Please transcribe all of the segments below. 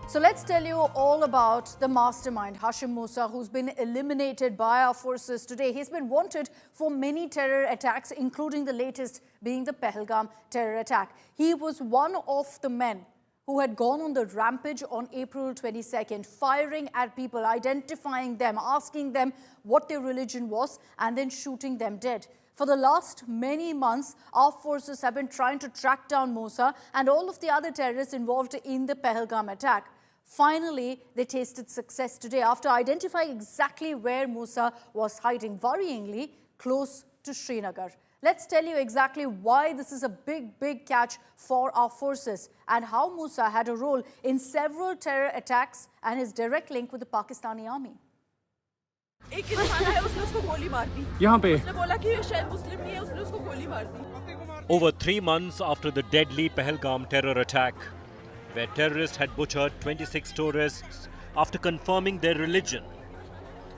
So let's tell you all about the mastermind, Hashim Musa, who's been eliminated by our forces today. He's been wanted for many terror attacks, including the latest being the Pahalgam terror attack. He was one of the men who had gone on the rampage on April 22nd, firing at people, identifying them, asking them what their religion was, and then shooting them dead. For the last many months, our forces have been trying to track down Musa and all of the other terrorists involved in the Pahalgam attack. Finally, they tasted success today after identifying exactly where Musa was hiding, worryingly close to Srinagar. Let's tell you exactly why this is a big catch for our forces and how Musa had a role in several terror attacks and his direct link with the Pakistani army. एक इंसान है उसने उसको गोली मार दी यहाँ पे उसने बोला कि ये शायद मुस्लिम नहीं है उसने उसको गोली मार दी Over 3 months after the deadly Pahalgam terror attack, where terrorists had butchered 26 tourists after confirming their religion,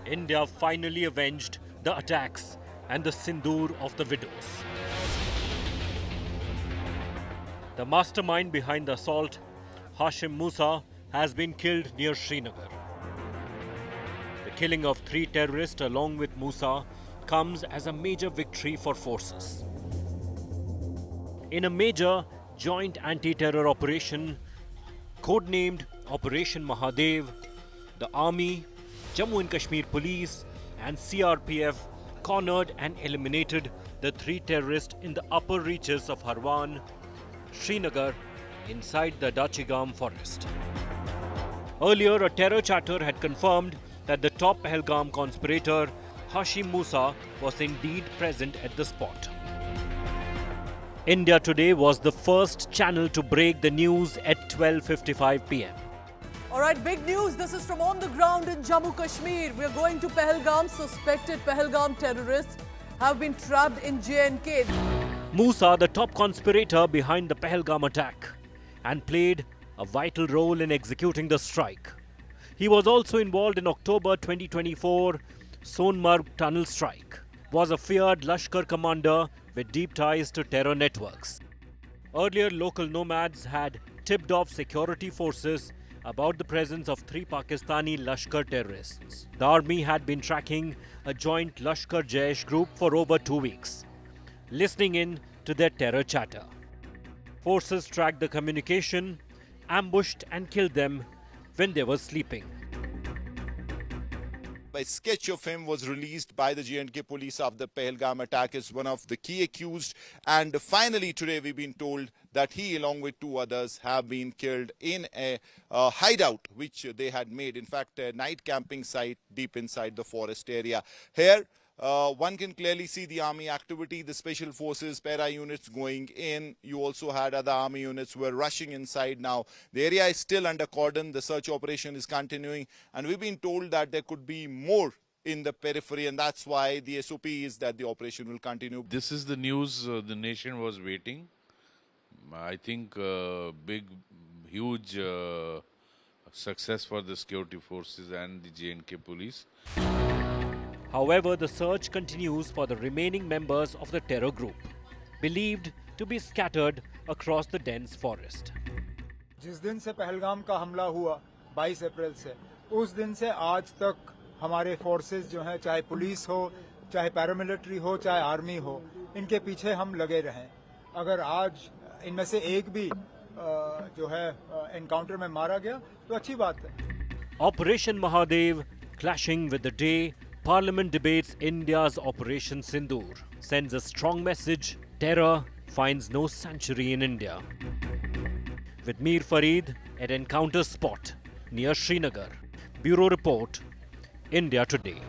India finally avenged the attacks and the Sindoor of the widows. The mastermind behind the assault, Hashim Musa, has been killed near Srinagar. The killing of 3 terrorists along with Musa comes as a major victory for forces. In a major joint anti-terror operation codenamed Operation Mahadev, the Army, Jammu and Kashmir Police and CRPF cornered and eliminated the 3 terrorists in the upper reaches of Hain, Srinagar, inside the Dachigam forest. Earlier, a terror chatter had confirmed that the top Pahalgam conspirator, Hashim Musa, was indeed present at the spot. India Today was the first channel to break the news at 12:55 p.m. All right, big news. This is from on the ground in Jammu Kashmir. We're going to Pahalgam. Suspected Pahalgam terrorists have been trapped in J&K. Musa, the top conspirator behind the Pahalgam attack, and played a vital role in executing the strike. He was also involved in October 2024 Sonmarg tunnel strike, was a feared Lashkar commander with deep ties to terror networks. Earlier, local nomads had tipped off security forces about the presence of 3 Pakistani Lashkar terrorists. The army had been tracking a joint Lashkar-Jaish group for over 2 weeks, listening in to their terror chatter. Forces tracked the communication, ambushed and killed them when they were sleeping. A sketch of him was released by the J&K police after the Pahalgam attack as one of the key accused, and finally today we've been told that he along with 2 others have been killed in a hideout which they had made, in fact a night camping site deep inside the forest area. Here one can clearly see the army activity, the special forces, para units going in. You also had other army units who were rushing inside. Now, the area is still under cordon. The search operation is continuing. And we've been told that there could be more in the periphery. And that's why the SOP is that the operation will continue. This is the news the nation was waiting. I think huge success for the security forces and the J&K police. However, the search continues for the remaining members of the terror group, believed to be scattered across the dense forest. जिस दिन से पहलगाम का हमला हुआ 22 अप्रैल से, उस दिन से आज तक हमारे फोर्सेस जो हैं, चाहे पुलिस हो, चाहे पैरामिलिट्री हो, चाहे आर्मी हो, इनके पीछे हम लगे रहें. अगर आज इनमें से एक भी जो है एनकाउंटर में मारा गया तो अच्छी बात है. Operation Mahadev clashing with the day Parliament debates India's Operation Sindoor sends a strong message: terror finds no sanctuary in India. With Mir Farid at encounter spot near Srinagar. Bureau Report, India Today.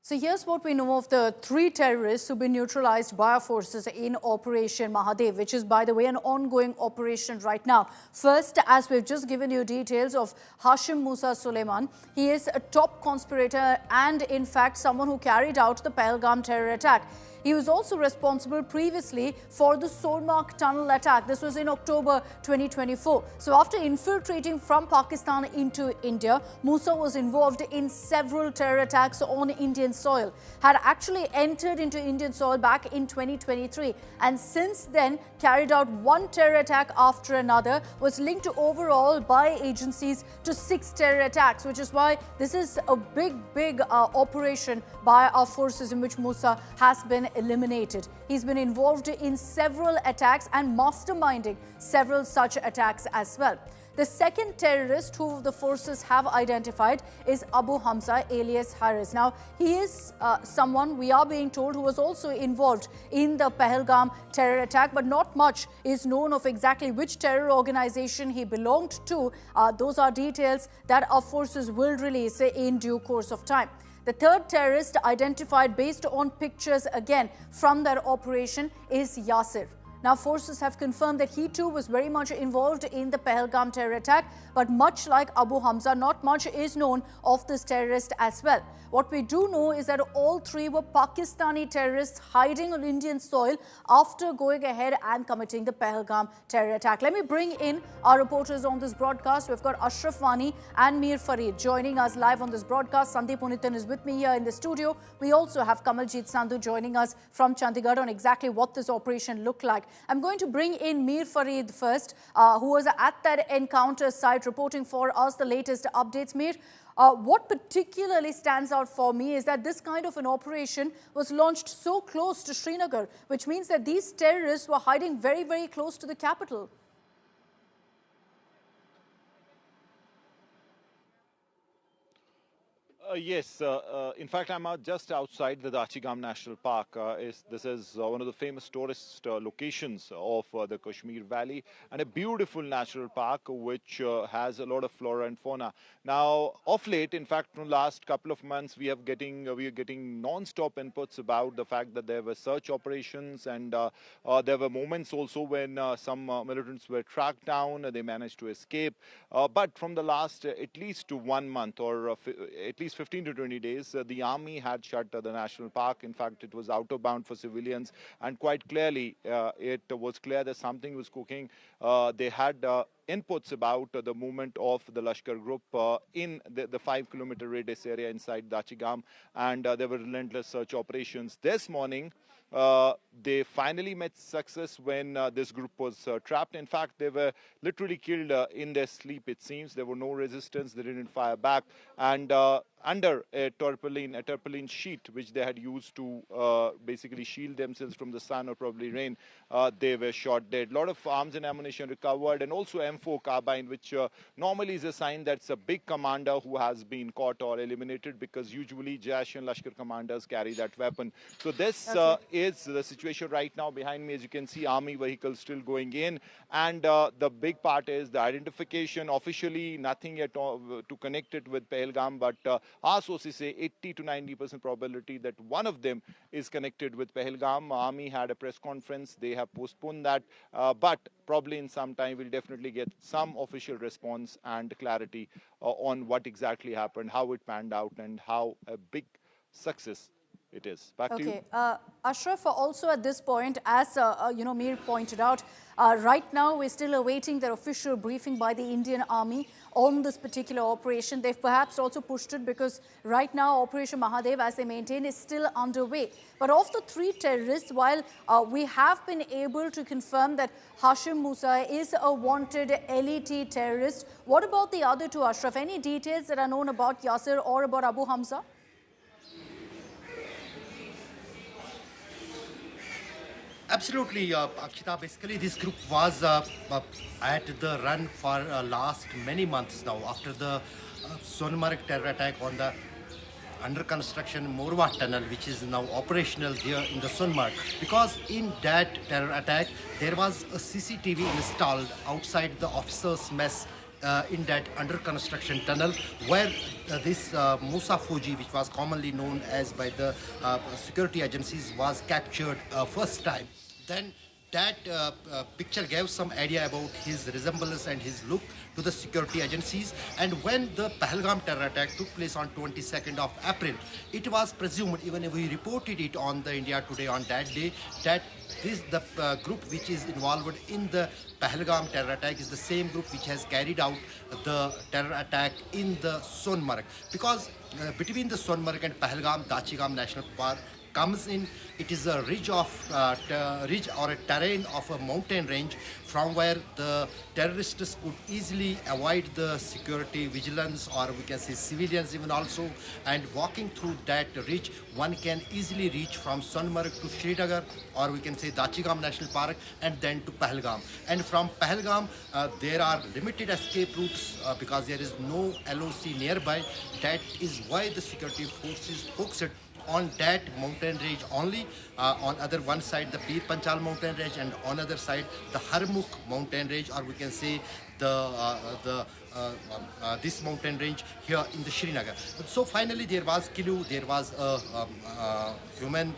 So here's what we know of the 3 terrorists who've been neutralized by our forces in Operation Mahadev, which is, by the way, an ongoing operation right now. First, as we've just given you details of Hashim Musa Suleiman, he is a top conspirator and, in fact, someone who carried out the Pahalgam terror attack. He was also responsible previously for the Sonmark tunnel attack. This was in October 2024. So after infiltrating from Pakistan into India, Musa was involved in several terror attacks on Indian soil, had actually entered into Indian soil back in 2023, and since then carried out one terror attack after another, was linked overall by agencies to 6 terror attacks, which is why this is a big operation by our forces in which Musa has been eliminated. He's been involved in several attacks and masterminding several such attacks as well. The second terrorist who the forces have identified is Abu Hamza alias Haris. Now, he is someone, we are being told, who was also involved in the Pahalgam terror attack, but not much is known of exactly which terror organization he belonged to. Those are details that our forces will release in due course of time. The third terrorist identified based on pictures again from that operation is Yasir. Now, forces have confirmed that he too was very much involved in the Pahalgam terror attack, but much like Abu Hamza, not much is known of this terrorist as well. What we do know is that all 3 were Pakistani terrorists hiding on Indian soil after going ahead and committing the Pahalgam terror attack. Let me bring in our reporters on this broadcast. We've got Ashraf Wani and Mir Farid joining us live on this broadcast. Sandeep Unitan is with me here in the studio. We also have Kamaljit Sandhu joining us from Chandigarh on exactly what this operation looked like. I'm going to bring in Mir Farid first, who was at that encounter site reporting for us the latest updates. Mir, what particularly stands out for me is that this kind of an operation was launched so close to Srinagar, which means that these terrorists were hiding very close to the capital. Yes, in fact, I'm just outside the Dachigam National Park. This is one of the famous tourist locations of the Kashmir Valley, and a beautiful natural park which has a lot of flora and fauna. Now, of late, in fact, from the last couple of months, we are getting non-stop inputs about the fact that there were search operations, and there were moments also when some militants were tracked down. They managed to escape, but from the last at least 1 month or at least 15 to 20 days, the army had shut the national park. In fact, it was out of bound for civilians, and quite clearly it was clear that something was cooking. They had inputs about the movement of the Lashkar group in the 5-kilometer radius area inside Dachigam, and there were relentless search operations. This morning, they finally met success when this group was trapped. In fact, they were literally killed in their sleep, it seems. There were no resistance. They didn't fire back. And under a tarpaulin sheet, which they had used to basically shield themselves from the sun or probably rain, they were shot dead. A lot of arms and ammunition recovered, and also M4 carbine, which normally is a sign that's a big commander who has been caught or eliminated, because usually Jaish and Lashkar commanders carry that weapon. So this is the situation right now. Behind me, as you can see, army vehicles still going in, and the big part is the identification. Officially, nothing yet to connect it with Pahalgam, but our sources say 80 to 90% probability that one of them is connected with Pahalgam. Army had a press conference. They have postponed that, but probably in some time we'll definitely get some official response and clarity on what exactly happened, how it panned out, and how a big success it is. Back to you. Ashraf, also at this point, as Mir pointed out, right now we're still awaiting their official briefing by the Indian Army on this particular operation. They've perhaps also pushed it because right now Operation Mahadev, as they maintain, is still underway. But of the 3 terrorists, while we have been able to confirm that Hashim Musa is a wanted LET terrorist, what about the other 2, Ashraf? Any details that are known about Yasir or about Abu Hamza? Absolutely, Akshita. Basically, this group was at the run for last many months now after the Sonmark terror attack on the under construction Morwa tunnel, which is now operational here in the Sonmark. Because in that terror attack, there was a CCTV installed outside the officers' mess in that under construction tunnel, where this Musa Fuji, which was commonly known as by the security agencies, was captured first time. Then that picture gave some idea about his resemblance and his look to the security agencies. And when the Pahalgam terror attack took place on 22nd of April, it was presumed, even if we reported it on the India Today on that day, that the group which is involved in the Pahalgam terror attack is the same group which has carried out the terror attack in the Sonmarg. Because between the Sonmarg and Pahalgam, Dachigam National Park comes in, it is a ridge or a terrain of a mountain range from where the terrorists could easily avoid the security vigilance, or we can say civilians even also. And walking through that ridge, one can easily reach from Sonmarg to Srinagar, or we can say Dachigam National Park, and then to Pahalgam. And from Pahalgam, there are limited escape routes because there is no LOC nearby. That is why the security forces focused on that mountain range only. On other one side, the Pir Panchal mountain range, and on other side, the Harmukh mountain range, or we can say this mountain range here in the Srinagar. So finally, there was Kilu, there was human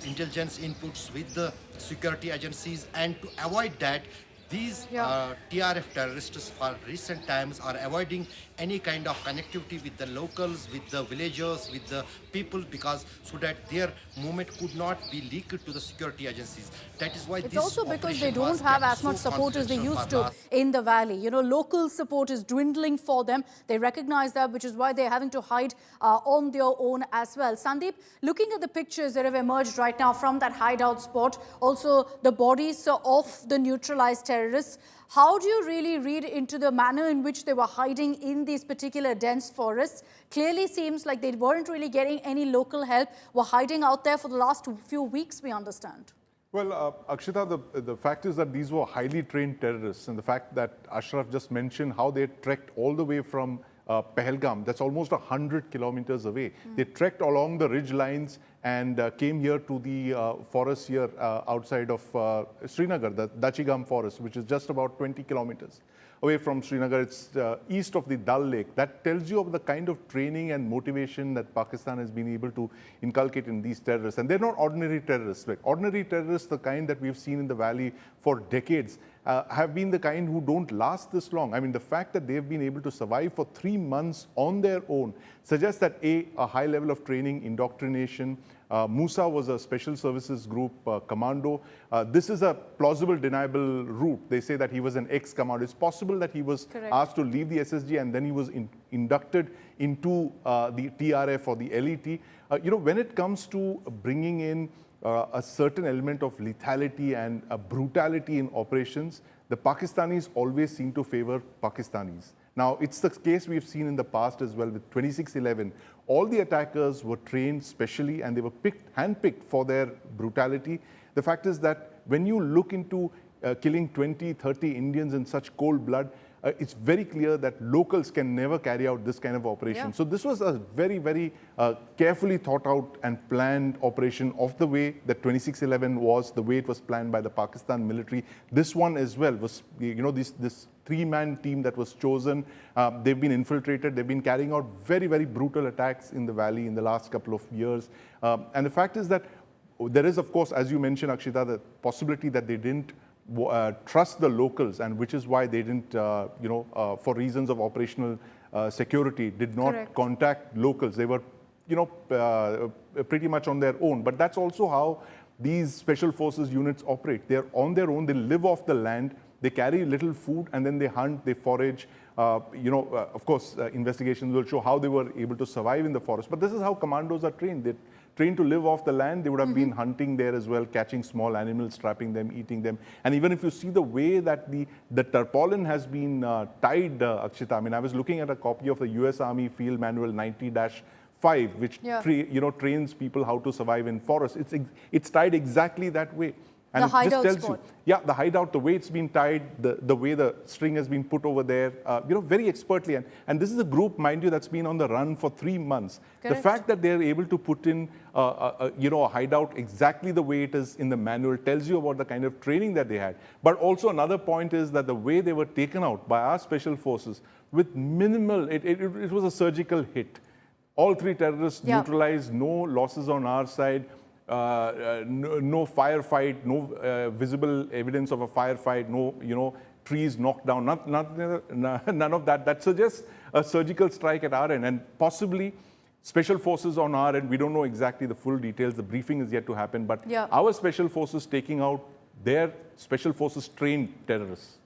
intelligence inputs with the security agencies, and to avoid that, these TRF terrorists for recent times are avoiding any kind of connectivity with the locals, with the villagers, with the people, because so that their movement could not be leaked to the security agencies. That is why it's also because they don't have as much support as they used to in the valley. You know, local support is dwindling for them. They recognize that, which is why they're having to hide on their own as well. Sandeep, looking at the pictures that have emerged right now from that hideout spot, also the bodies of the neutralized terrorists, how do you really read into the manner in which they were hiding in these particular dense forests? Clearly seems like they weren't really getting any local help, were hiding out there for the last few weeks, we understand. Well, Akshita, the fact is that these were highly trained terrorists, and the fact that Ashraf just mentioned how they trekked all the way from Pahalgam, that's almost 100 kilometers away. They trekked along the ridge lines and came here to the forest here outside of Srinagar, the Dachigam forest, which is just about 20 kilometers away from Srinagar. It's east of the Dal Lake. That tells you of the kind of training and motivation that Pakistan has been able to inculcate in these terrorists. And they're not ordinary terrorists. Like ordinary terrorists, the kind that we've seen in the valley for decades, have been the kind who don't last this long. I mean, the fact that they've been able to survive for 3 months on their own suggests that a high level of training, indoctrination. Musa was a special services group commando. This is a plausible deniable route. They say that he was an ex-commando. It's possible that he was asked to leave the SSG and then he was inducted into the TRF or the LET. You know, when it comes to bringing in a certain element of lethality and brutality in operations, the Pakistanis always seem to favor Pakistanis. Now, it's the case we've seen in the past as well with 2611. All the attackers were trained specially and they were handpicked for their brutality. The fact is that when you look into killing 20, 30 Indians in such cold blood, it's very clear that locals can never carry out this kind of operation. So this was a very, very carefully thought out and planned operation of the way that 2611 was, the way it was planned by the Pakistan military. This one as well was, you know, this three-man team that was chosen. They've been infiltrated. They've been carrying out very, very brutal attacks in the valley in the last couple of years. And the fact is that there is, of course, as you mentioned, Akshita, the possibility that they didn't trust the locals, and which is why they didn't, for reasons of operational security, did not contact locals. They were, pretty much on their own. But that's also how these special forces units operate. They're on their own. They live off the land. They carry little food, and then they hunt, they forage. Of course, investigations will show how they were able to survive in the forest. But this is how commandos are trained. They're trained to live off the land. They would have been hunting there as well, catching small animals, trapping them, eating them. And even if you see the way that the tarpaulin has been tied, Akshita, I mean, I was looking at a copy of the US Army Field Manual 90-5, which trains people how to survive in forests. It's tied exactly that way. And the hideout just tells spot. you, the hideout, the way it's been tied, the way the string has been put over there, very expertly. And this is a group, mind you, that's been on the run for 3 months. The fact that they're able to put in, a hideout exactly the way it is in the manual tells you about the kind of training that they had. But also another point is that the way they were taken out by our special forces with minimal, it was a surgical hit. All 3 terrorists neutralized, no losses on our side. no firefight, no visible evidence of a firefight, no, trees knocked down, none of that. That suggests a surgical strike at our end, and possibly special forces on our end. We don't know exactly the full details. The briefing is yet to happen, but our special forces taking out their special forces trained terrorists.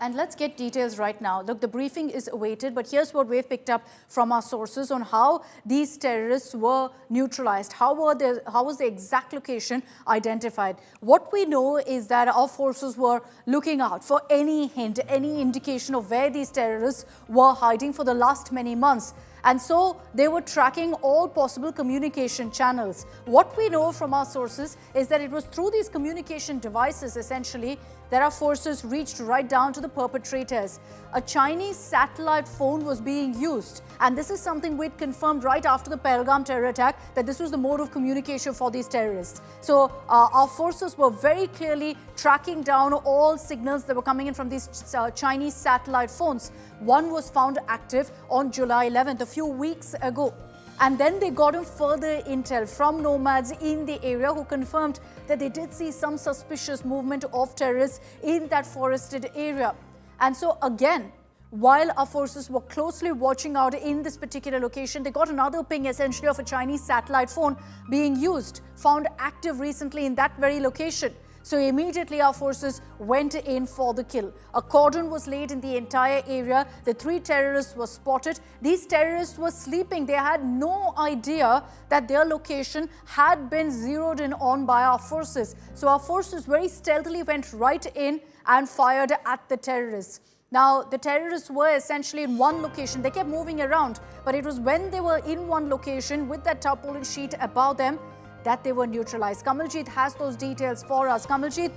And let's get details right now. Look, the briefing is awaited, but here's what we've picked up from our sources on how these terrorists were neutralized. How was the exact location identified? What we know is that our forces were looking out for any hint, any indication of where these terrorists were hiding for the last many months. And so they were tracking all possible communication channels. What we know from our sources is that it was through these communication devices, essentially, that our forces reached right down to the perpetrators. A Chinese satellite phone was being used. And this is something we'd confirmed right after the Pahalgam terror attack, that this was the mode of communication for these terrorists. So our forces were very clearly tracking down all signals that were coming in from these Chinese satellite phones. One was found active on July 11th, a few weeks ago. And then they got in further intel from nomads in the area who confirmed that they did see some suspicious movement of terrorists in that forested area. And so again, while our forces were closely watching out in this particular location, they got another ping essentially of a Chinese satellite phone being used, found active recently in that very location. So immediately our forces went in for the kill. A cordon was laid in the entire area. The 3 terrorists were spotted. These terrorists were sleeping. They had no idea that their location had been zeroed in on by our forces. So our forces very stealthily went right in and fired at the terrorists. Now, the terrorists were essentially in one location. They kept moving around, but it was when they were in one location with that tarpaulin sheet above them that they were neutralized. Kamaljeet has those details for us. Kamaljeet,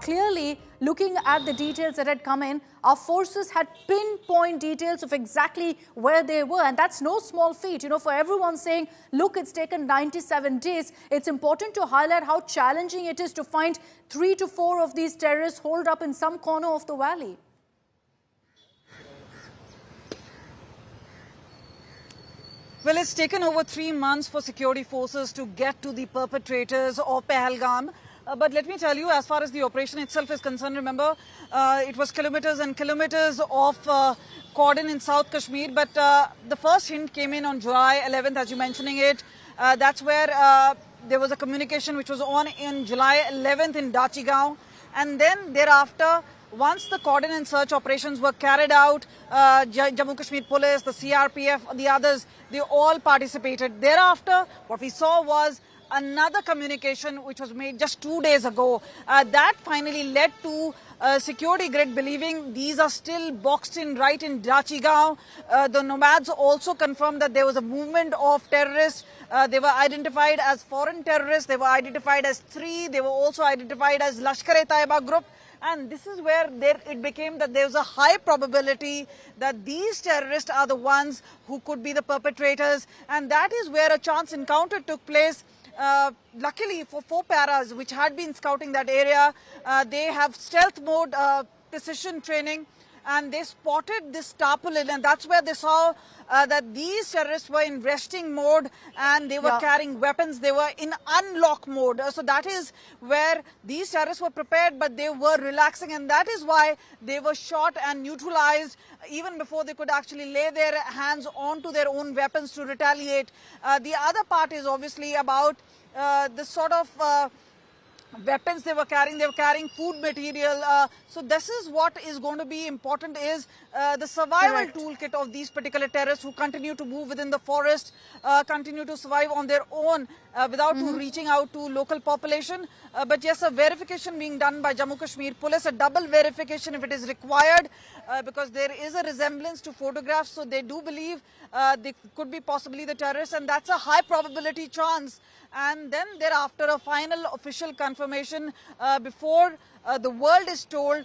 clearly looking at the details that had come in, our forces had pinpoint details of exactly where they were. And that's no small feat. You know, for everyone saying, look, it's taken 97 days, it's important to highlight how challenging it is to find 3 to 4 of these terrorists holed up in some corner of the valley. Well, it's taken over 3 months for security forces to get to the perpetrators of Pahalgam. But let me tell you, as far as the operation itself is concerned, remember, it was kilometers and kilometers of cordon in South Kashmir. But the first hint came in on July 11th, as you're mentioning it. That's where there was a communication which was on in July 11th in Dachigam. And then thereafter, once the cordon and search operations were carried out, Jammu and Kashmir Police, the CRPF, the others, they all participated. Thereafter, what we saw was another communication which was made just 2 days ago. That finally led to security grid believing these are still boxed in right in Dachigam. The nomads also confirmed that there was a movement of terrorists. They were identified as foreign terrorists. They were identified as 3. They were also identified as Lashkar-e-Taiba group. And this is where it became that there's a high probability that these terrorists are the ones who could be the perpetrators. And that is where a chance encounter took place. Luckily for 4 paras which had been scouting that area, they have stealth mode precision training. And they spotted this tarpaulin, and that's where they saw that these terrorists were in resting mode and they were carrying weapons. They were in unlock mode. So that is where these terrorists were prepared, but they were relaxing, and that is why they were shot and neutralized even before they could actually lay their hands onto their own weapons to retaliate. The other part is obviously about the sort of weapons they were carrying food material. So this is what is going to be important, is the survival toolkit of these particular terrorists who continue to move within the forest, continue to survive on their own without reaching out to local population. But yes, a verification being done by Jammu Kashmir Police, a double verification if it is required, because there is a resemblance to photographs. So they do believe they could be possibly the terrorists, and that's a high probability chance. And then thereafter a final official confirmation before the world is told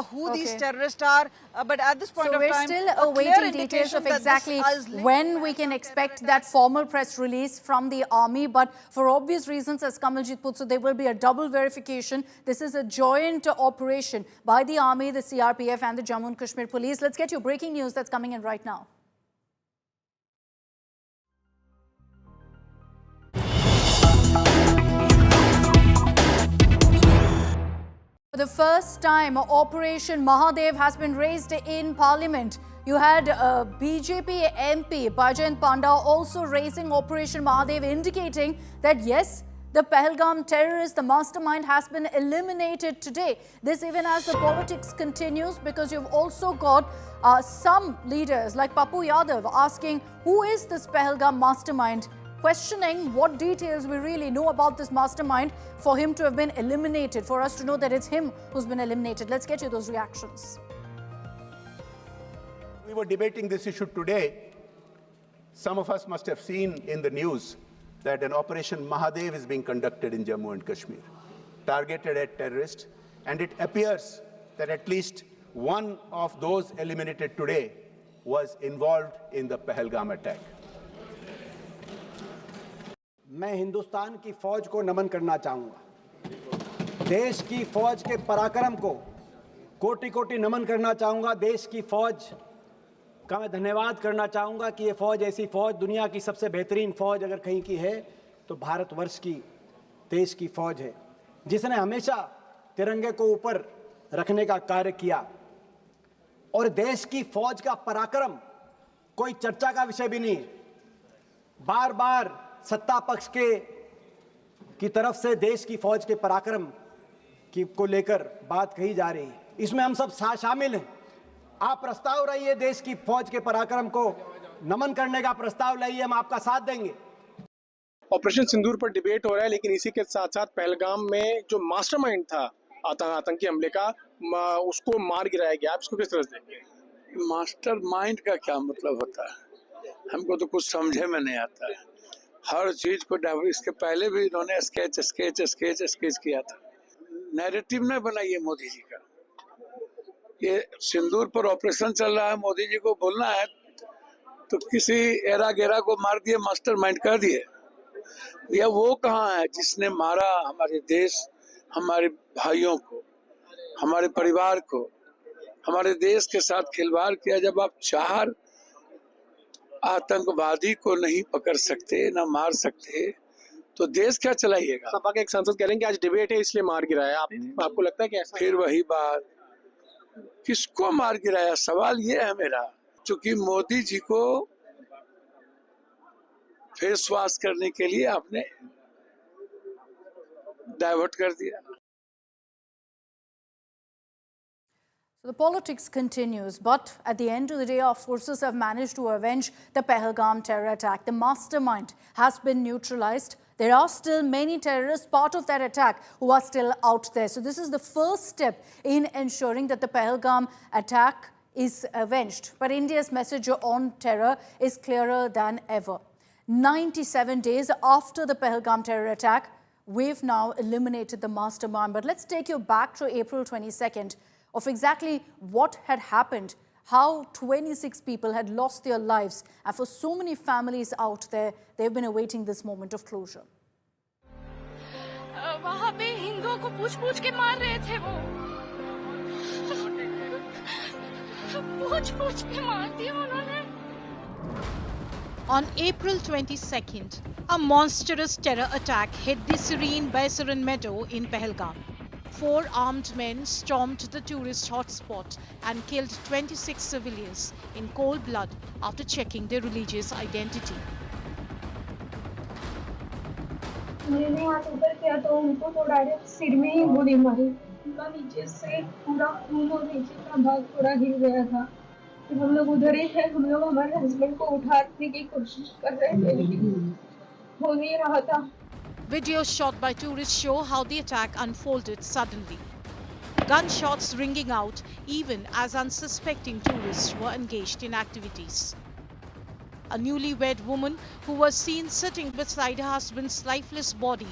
who these terrorists are. But at this point of time, we're still awaiting details of exactly when we can expect that formal press release from the army. But for obvious reasons, as Kamaljeet put, so there will be a double verification. This is a joint operation by the army, the CRPF and the Jammu and Kashmir Police. Let's get you breaking news that's coming in right now. For the first time, Operation Mahadev has been raised in Parliament. You had BJP MP Bajrang Panda also raising Operation Mahadev, indicating that yes, the Pahalgam terrorist, the mastermind, has been eliminated today. This even as the politics continues, because you've also got some leaders like Papu Yadav asking who is this Pahalgam mastermind, questioning what details we really know about this mastermind for him to have been eliminated, for us to know that it's him who's been eliminated. Let's get you those reactions. We were debating this issue today. Some of us must have seen in the news that an Operation Mahadev is being conducted in Jammu and Kashmir, targeted at terrorists, and it appears that at least one of those eliminated today was involved in the Pahalgam attack. मैं हिंदुस्तान की फौज को नमन करना चाहूँगा, देश की फौज के पराक्रम को कोटि-कोटि नमन करना चाहूँगा, देश की फौज का मैं धन्यवाद करना चाहूँगा कि ये फौज ऐसी फौज, दुनिया की सबसे बेहतरीन फौज अगर कहीं की है तो भारतवर्ष की देश की फौज है, जिसने हमेशा तिरंगे को ऊपर रखने का कार्य किया। और देश की फौज का पराक्रम कोई चर्चा का विषय भी नहीं है। बार बार सत्ता पक्ष की तरफ से देश की फौज के पराक्रम को लेकर बात कही जा रही है, इसमें हम सब शामिल हैं। आप प्रस्ताव रहिए, देश की फौज के पराक्रम को नमन करने का प्रस्ताव लाइए, हम आपका साथ देंगे। ऑपरेशन सिंदूर पर डिबेट हो रहा है, लेकिन इसी के साथ साथ पहलगाम में जो मास्टरमाइंड था आतंकी हमले का, उसको मार गिराया गया। आप इसको किस तरह से देखेंगे? मास्टरमाइंड का क्या मतलब होता है? हमको तो कुछ समझे में नहीं आता है। हर चीज को इसके पहले भी इन्होंने स्केच किया था। नैरेटिव नहीं बनाइए मोदी जी का। ये सिंदूर पर ऑपरेशन चल रहा है, मोदी जी को बोलना है तो किसी एरा गेरा को मार दिए, मास्टरमाइंड कर दिए। या वो कहाँ है जिसने मारा हमारे देश, हमारे भाइयों को, हमारे परिवार को, हमारे देश के साथ खिलवाड़ किया। जब आप 4 आतंकवादी को नहीं पकड़ सकते, ना मार सकते, तो देश क्या चलाइएगा? सपा के एक सांसद कह रहे हैं कि आज डिबेट है इसलिए मार गिराया। आपको लगता है कि ऐसा? फिर वही बात, किसको मार गिराया? सवाल ये है मेरा, क्योंकि मोदी जी को फेस वॉश करने के लिए आपने डाइवर्ट कर दिया। So the politics continues, but at the end of the day, our forces have managed to avenge the Pahalgam terror attack. The mastermind has been neutralized. There are still many terrorists part of that attack who are still out there. So this is the first step in ensuring that the Pahalgam attack is avenged. But India's message on terror is clearer than ever. 97 days after the Pahalgam terror attack, we've now eliminated the mastermind. But let's take you back to April 22nd. Of exactly what had happened, how 26 people had lost their lives, and for so many families out there, they've been awaiting this moment of closure. वहाँ पे हिंदुओं को पूछ-पूछ के मार रहे थे वो, पूछ-पूछ के मार दिया उन्होंने। On April 22nd, a monstrous terror attack hit the serene Baisaran meadow in Pahalgam. 4 armed men stormed the tourist hotspot and killed 26 civilians in cold blood after checking their religious identity. मैंने हाथ ऊपर किया तो उनको तो direct सिर में ही गोली मारी। उनका नीचे से पूरा खून और नीचे का भाग पूरा गिर गया था। हम लोग उधर ही थे, हम लोग हमारे हस्बैंड को उठाने की कोशिश कर रहे थे, लेकिन हो नहीं रहा था। Videos shot by tourists show how the attack unfolded suddenly. Gunshots ringing out even as unsuspecting tourists were engaged in activities. A newlywed woman who was seen sitting beside her husband's lifeless body